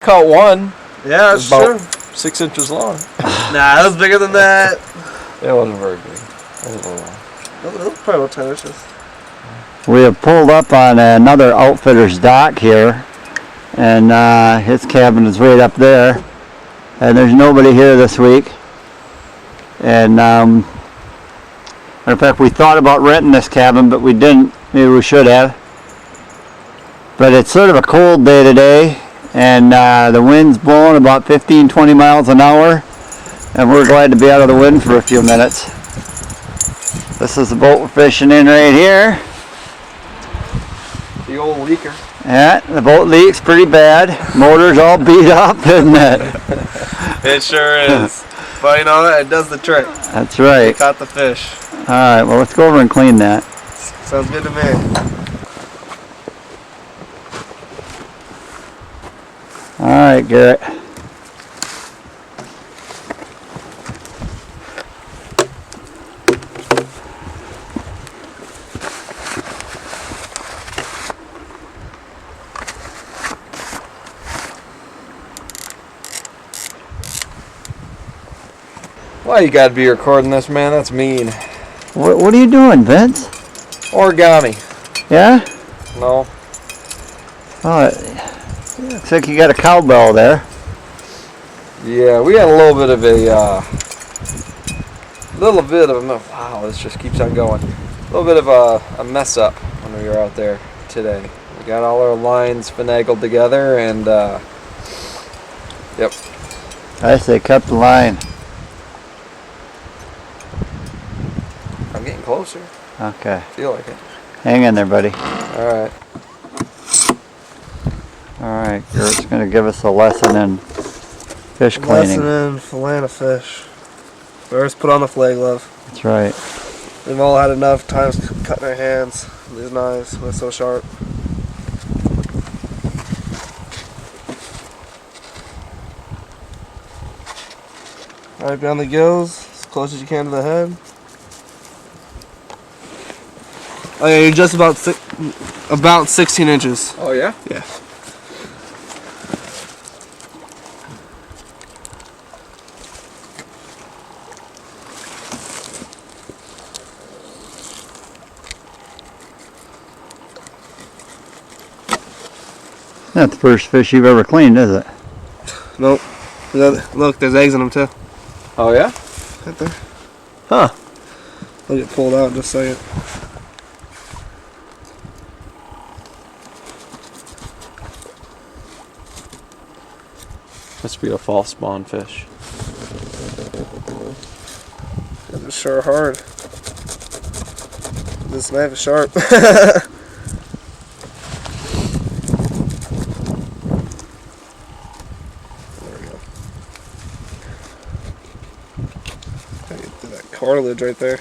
Caught one. Yeah, that's true. 6 inches long. Nah, it was bigger than that. It wasn't very big. It was a little long. It was probably about 10 inches. We have pulled up on another outfitter's dock here, and his cabin is right up there, and there's nobody here this week. And matter of fact, we thought about renting this cabin, but we didn't. Maybe we should have. But it's sort of a cold day today, and the wind's blowing about 15-20 miles an hour, and we're glad to be out of the wind for a few minutes. This is the boat we're fishing in right here. The old leaker. Yeah, the boat leaks pretty bad. Motor's all beat up, isn't it? It sure is. But you know what? It does the trick. That's right. We caught the fish. Alright, well let's go over and clean that. Sounds good to me. Alright, Garrett. Why you gotta be recording this, man? That's mean. What are you doing, Vince? Origami. Yeah? No. Oh, it looks like you got a cowbell there. Yeah, we had a little bit of wow, this just keeps on going. A little bit of a mess up when we were out there today. We got all our lines finagled together, and yep. I say cut the line. I'm getting closer. Okay. I feel like it. Hang in there, buddy. Alright. Alright, Garrett's going to give us a lesson in fish cleaning. Lesson in filleting a fish. First, put on the flag glove. That's right. We've all had enough times cutting our hands. These knives, they're so sharp. Right down the gills, as close as you can to the head. Oh yeah, you're just about 16 inches. Oh yeah? Yeah. Not the first fish you've ever cleaned, is it? Nope. Look, there's eggs in them too. Oh yeah? Right there. Huh. They'll get pulled out in just a second. Must be a false spawn fish. It's sure hard. This knife is sharp. There we go. Get that cartilage right there.